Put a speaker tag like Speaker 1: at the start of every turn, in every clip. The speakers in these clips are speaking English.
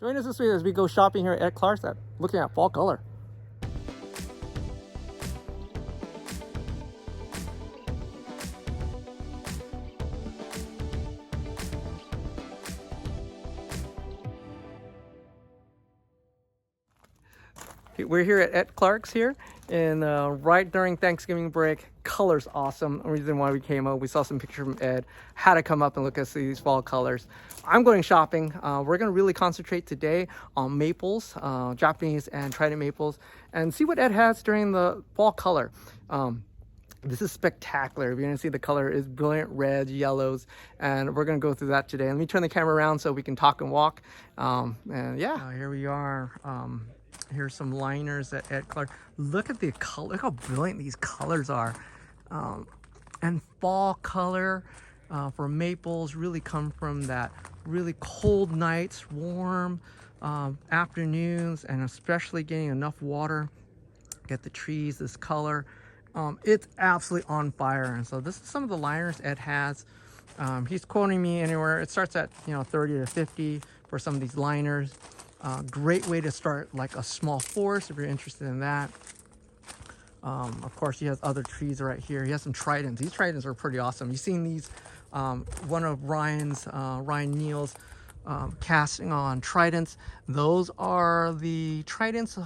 Speaker 1: Join us this week as we go shopping here at Clark's looking at fall color. We're here at Clark's here, and right during Thanksgiving break. Color's awesome. The reason why we came out, we saw some pictures from Ed, had to come up and look at these fall colors. I'm going shopping. We're going to really concentrate today on maples, Japanese and Trident maples, and see what Ed has during the fall color. This is spectacular. You're gonna see the color is brilliant reds, yellows, and we're gonna go through that today. Let me turn the camera around so we can talk and walk. And yeah, here we are. Here's some liners at Clark. Look at the color. Look how brilliant these colors are. And fall color for maples really come from that really cold nights, warm afternoons, and especially getting enough water. Get the trees this color. It's absolutely on fire. And so this is some of the liners Ed has. He's quoting me anywhere. It starts at 30 to 50 for some of these liners. Great way to start like a small forest if you're interested in that. Of course, he has other trees right here. He has some Tridents. These Tridents are pretty awesome. You've seen these, one of Ryan Neal's casting on Tridents. Those are the Tridents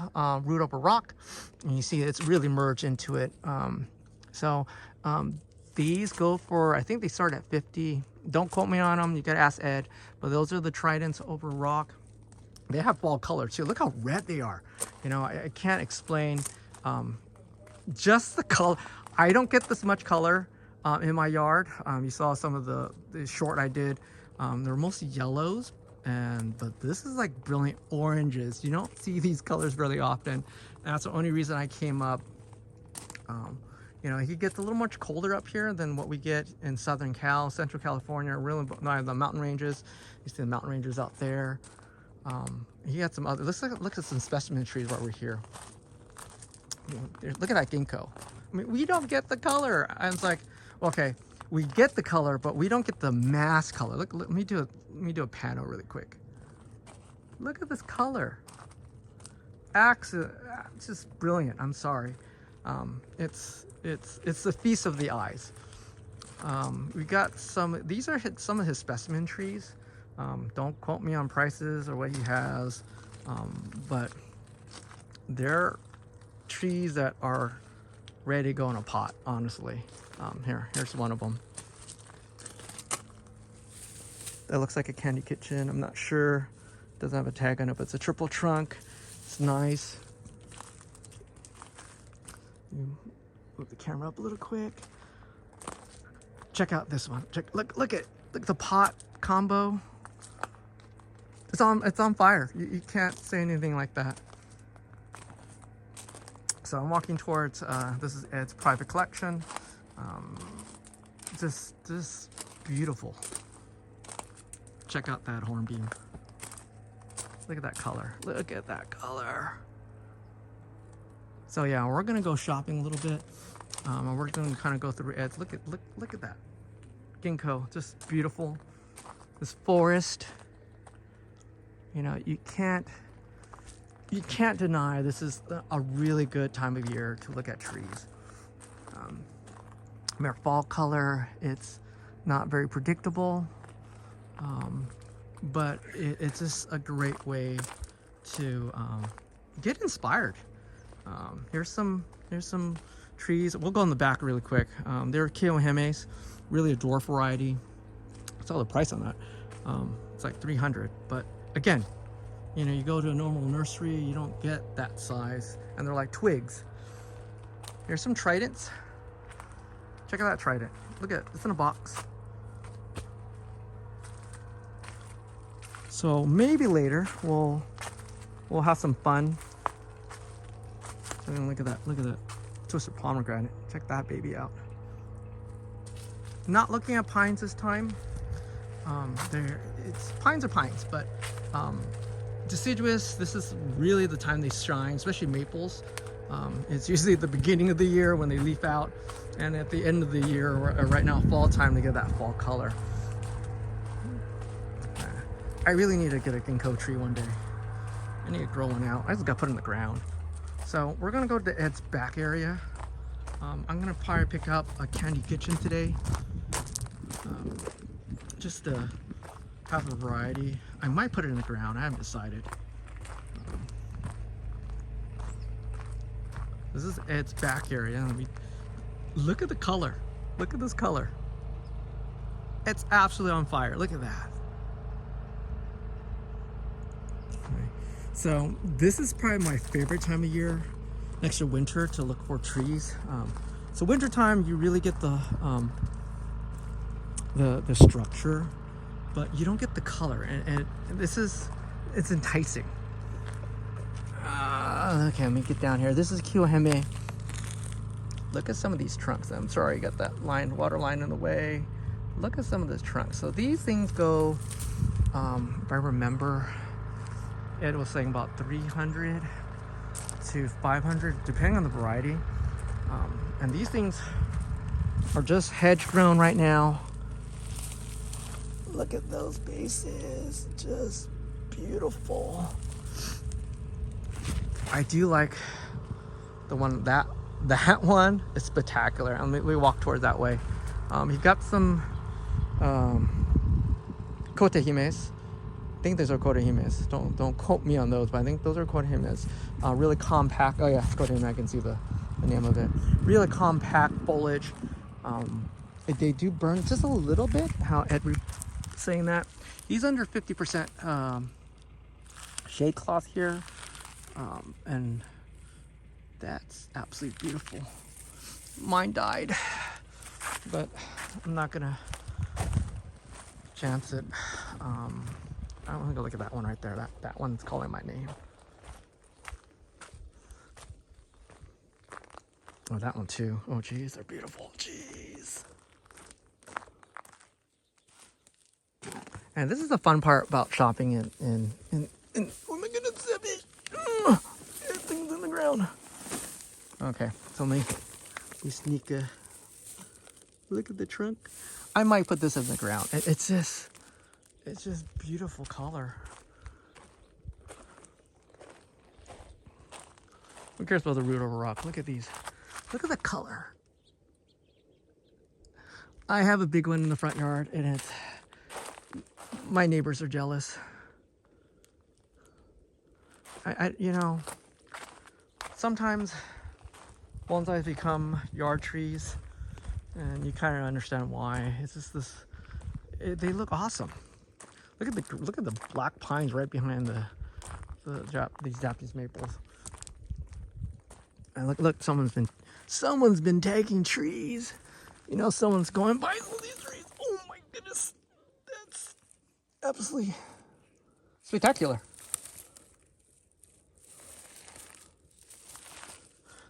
Speaker 1: root over rock. And you see it's really merged into it. These go for, I think they start at 50. Don't quote me on them. You got to ask Ed. But those are the Tridents over rock. They have fall color too. Look how red they are. I can't explain just the color. I don't get this much color in my yard. You saw some of the short I did. They're mostly yellows, but this is like brilliant oranges. You don't see these colors really often. And that's the only reason I came up. It gets a little much colder up here than what we get in Central California, really the mountain ranges. You see the mountain ranges out there. He had some other, look at some specimen trees while we're here. Look at that ginkgo. I mean, we don't get the color. I was like, okay, we get the color, but we don't get the mass color. Look, let me do a pano really quick. Look at this color. It's just brilliant. I'm sorry. It's the feast of the eyes. We got these are some of his specimen trees. Don't quote me on prices or what he has, but they're trees that are ready to go in a pot, honestly. Here's one of them. That looks like a candy kitchen. I'm not sure. Doesn't have a tag on it, but it's a triple trunk. It's nice. Move the camera up a little quick. Check out this one. Look at the pot combo. It's on fire. You can't say anything like that. So I'm walking towards, this is Ed's private collection. Just beautiful. Check out that hornbeam. Look at that color. Look at that color. So yeah, we're gonna go shopping a little bit. And we're gonna kind of go through Ed's. Look at that. Ginkgo, just beautiful. This forest. You can't deny this is a really good time of year to look at trees. Their fall color, it's not very predictable, but it's just a great way to get inspired. Here's some trees. We'll go in the back really quick. They're Kiyohimes, really a dwarf variety. I saw the price on that. It's like $300, but again, you go to a normal nursery, you don't get that size, and they're like twigs. Here's some Tridents. Check out that Trident. Look at it, it's in a box. So maybe later we'll have some fun. Look at that twisted pomegranate. Check that baby out. Not looking at pines this time. Pines are pines, but deciduous, this is really the time they shine, especially maples. It's usually at the beginning of the year when they leaf out, and at the end of the year, right now, fall time, to get that fall color. I really need to get a ginkgo tree one day. I need to grow one out. I just got put in the ground. So we're gonna go to Ed's back area. I'm gonna probably pick up a candy kitchen today, just to have a variety. I might put it in the ground. I haven't decided. This is Ed's back area. Look at the color. Look at this color. It's absolutely on fire. Look at that. Okay. So this is probably my favorite time of year, next to winter, to look for trees. So winter time, you really get the structure, but you don't get the color. And it's enticing. Okay, let me get down here. This is Kiyohime. Look at some of these trunks. I'm sorry, you got that water line in the way. Look at some of this trunk. So these things go, if I remember, Ed was saying about 300 to 500, depending on the variety. And these things are just hedge grown right now. Look at those bases, just beautiful. I do like the one, that one is spectacular. And we walk towards that way. You've got some kotehimes. I think those are kotehimes. Don't quote me on those, but I think those are kotehimes. Really compact. Oh yeah, kotehime. I can see the name of it. Really compact foliage. They do burn just a little bit. How Ed was saying that. He's under 50% shade cloth here, and that's absolutely beautiful. Mine died, but I'm not gonna chance it. I'm gonna go look at that one right there. That one's calling my name. Oh, that one too. Oh, geez, they're beautiful. Jeez. And this is the fun part about shopping in oh my goodness, everything's in the ground. Okay, so let me sneak a look at the trunk. I might put this in the ground. It's just beautiful color. Who cares about the root of a rock? Look at these. Look at the color. I have a big one in the front yard, and my neighbors are jealous. You know, sometimes bonsais become yard trees, and you kind of understand why. It's just they look awesome. Look at the black pines right behind these Japanese maples. And look, someone's been taking trees. You know, someone's going by all these trees. Oh my goodness, that's absolutely spectacular.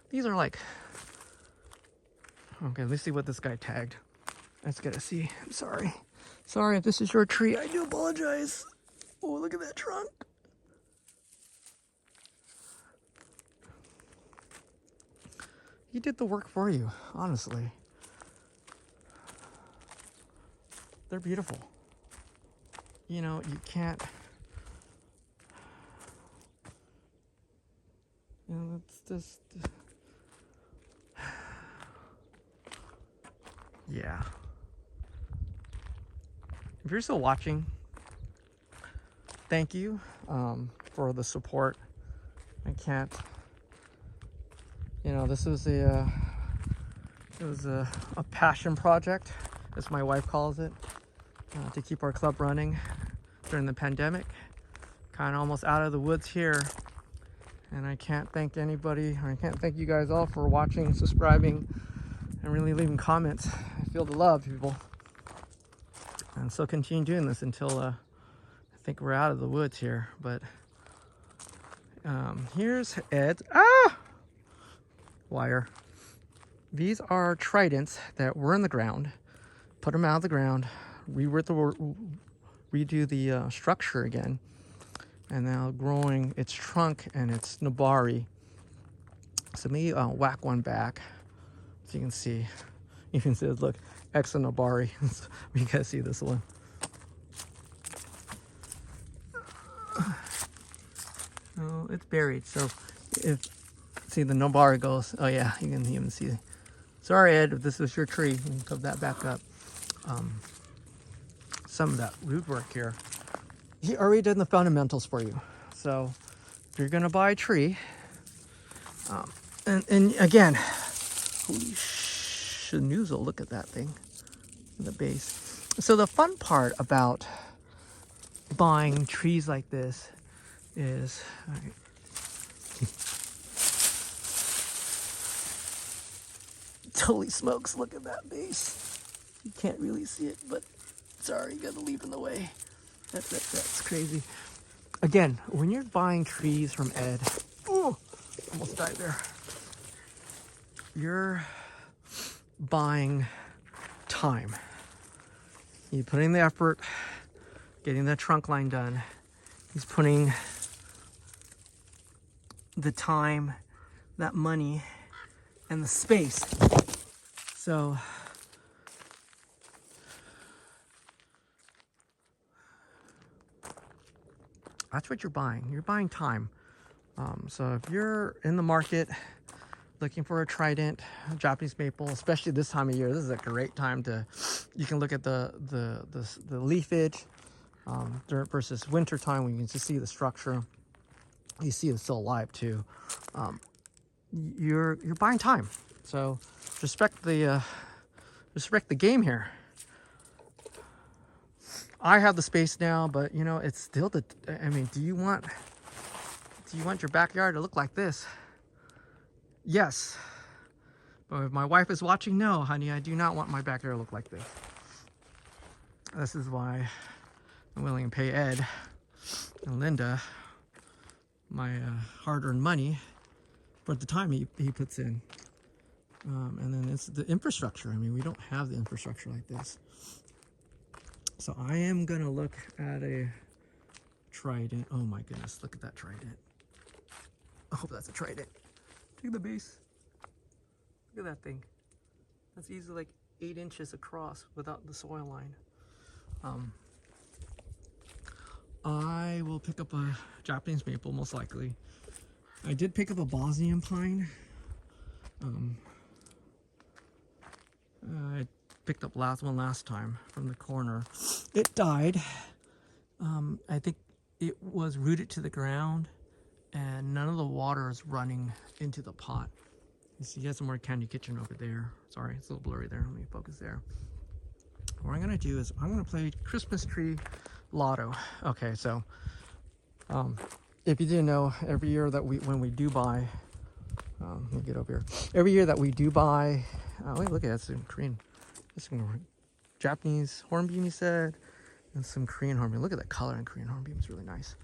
Speaker 1: These are like, okay, let's see what this guy tagged. Let's get to see. I'm sorry. Sorry if this is your tree. I do apologize. Oh, look at that trunk. He did the work for you, honestly. They're beautiful. You know, you can't, you know, it's just, yeah. If you're still watching, thank you for the support. I can't, you know, this was it was a passion project, as my wife calls it, to keep our club running during the pandemic. Kind of almost out of the woods here, and I can't thank anybody, or I can't thank you guys all for watching, subscribing, and really leaving comments. I feel the love, people. And so continue doing this until I think we're out of the woods here. But here's Ed's wire. These are Tridents that were in the ground. Put them out of the ground, redo the structure again, and now growing its trunk and its nobari. So maybe whack one back so you can see. You can see, look, X and nobari. You guys see this one. Oh, it's buried. So if, see the Nobara goes, oh yeah, you can even see. Sorry, Ed, if this was your tree, you can put that back up. Some of that root work here. He already did the fundamentals for you. So if you're gonna buy a tree, and again, holy schnoozle, look at that thing, the base. So the fun part about buying trees like this is, all right, holy smokes, look at that base. You can't really see it, but sorry, you gotta leave in the way. That's crazy. Again, when you're buying trees from Ed, oh, almost died there. You're buying time. You put in the effort, getting the trunk line done. He's putting the time, that money, and the space. So that's what you're buying. You're buying time. So if you're in the market looking for a Trident, Japanese maple, especially this time of year, this is a great time to, you can look at the leafage versus winter time when you can just see the structure. You see it's still alive too. You're buying time. So respect the game here. I have the space now, but you know, it's still the, I mean, do you want your backyard to look like this? Yes. But if my wife is watching, no, honey, I do not want my backyard to look like this. This is why I'm willing to pay Ed and Linda my hard-earned money for the time he puts in. And then it's the infrastructure. I mean, we don't have the infrastructure like this. So I am gonna look at a Trident. Oh my goodness, look at that Trident. I hope that's a Trident. Look at the base. Look at that thing. That's easily like 8 inches across without the soil line. I will pick up a Japanese maple, most likely. I did pick up a Bosnian pine. I picked up last time from the corner. It died. I think it was rooted to the ground and none of the water is running into the pot. You see, he has some more candy kitchen over there. Sorry, it's a little blurry there. Let me focus there. What I'm gonna do is I'm gonna play Christmas tree Lotto. Okay, so if you didn't know, every year that when we do buy, let me get over here. Every year that we do buy, wait, look at that, some Korean, some Japanese hornbeam, you said, and some Korean hornbeam. Look at that color in Korean hornbeam, it's really nice.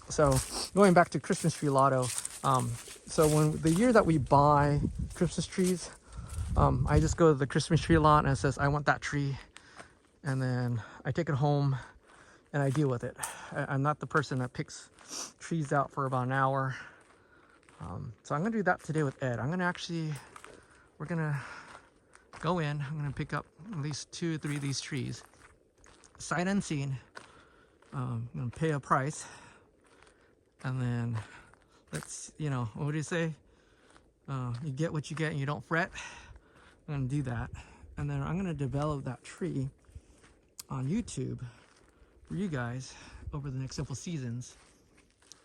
Speaker 1: So going back to Christmas tree Lotto, so when the year that we buy Christmas trees, I just go to the Christmas tree lot and it says, I want that tree. And then I take it home and I deal with it. I'm not the person that picks trees out for about an hour. So I'm gonna do that today with Ed. We're gonna go in, I'm gonna pick up at least 2 or 3 of these trees, sight unseen. I'm gonna pay a price. And then let's, you know, what do you say? You get what you get and you don't fret. I'm gonna do that. And then I'm gonna develop that tree on YouTube for you guys over the next couple seasons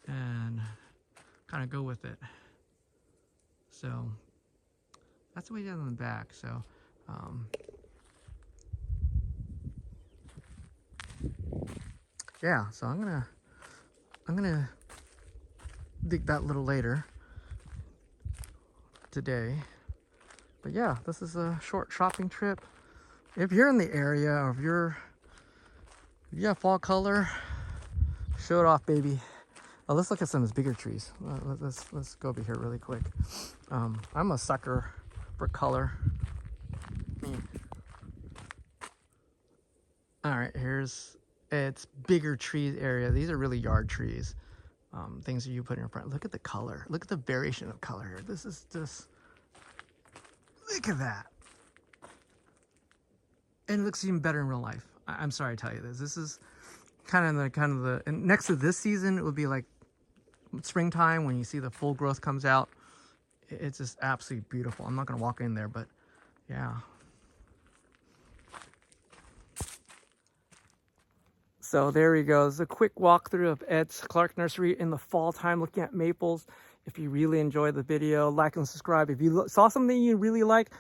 Speaker 1: and kind of go with it. So that's the way down in the back. So yeah, so I'm gonna dig that a little later today. But yeah, this is a short shopping trip. If you're in the area, or if you have fall color, show it off, baby. Oh, let's look at some of these bigger trees. Let's go over here really quick. I'm a sucker for color. All right, here's it's bigger tree area. These are really yard trees. Things that you put in your front. Look at the color. Look at the variation of color here. This is just, look at that. And it looks even better in real life. I'm sorry to tell you this. This is kind of the, and next to this season, it would be like springtime when you see the full growth comes out. It's just absolutely beautiful. I'm not going to walk in there, but yeah. So there he goes. A quick walkthrough of Ed's Clark Nursery in the fall time, looking at maples. If you really enjoyed the video, like and subscribe. If you saw something you really like,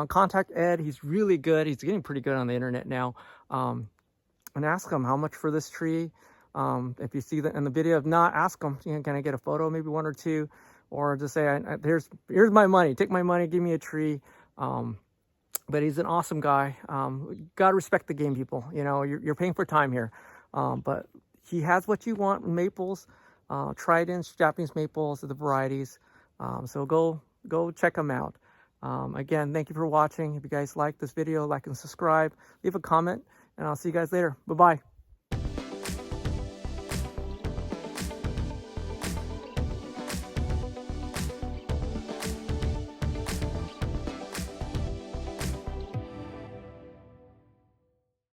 Speaker 1: contact Ed. He's really good. He's getting pretty good on the internet now. And ask him how much for this tree. If you see that in the video, if not, ask him, you know, can I get a photo, maybe one or two, or just say, here's my money. Take my money, give me a tree. But he's an awesome guy. Gotta respect the game, people. You know, you're paying for time here. But he has what you want, maples, Tridents, Japanese maples, the varieties. So go check him out. Again, thank you for watching. If you guys like this video, like and subscribe, leave a comment, and I'll see you guys later. Bye-bye.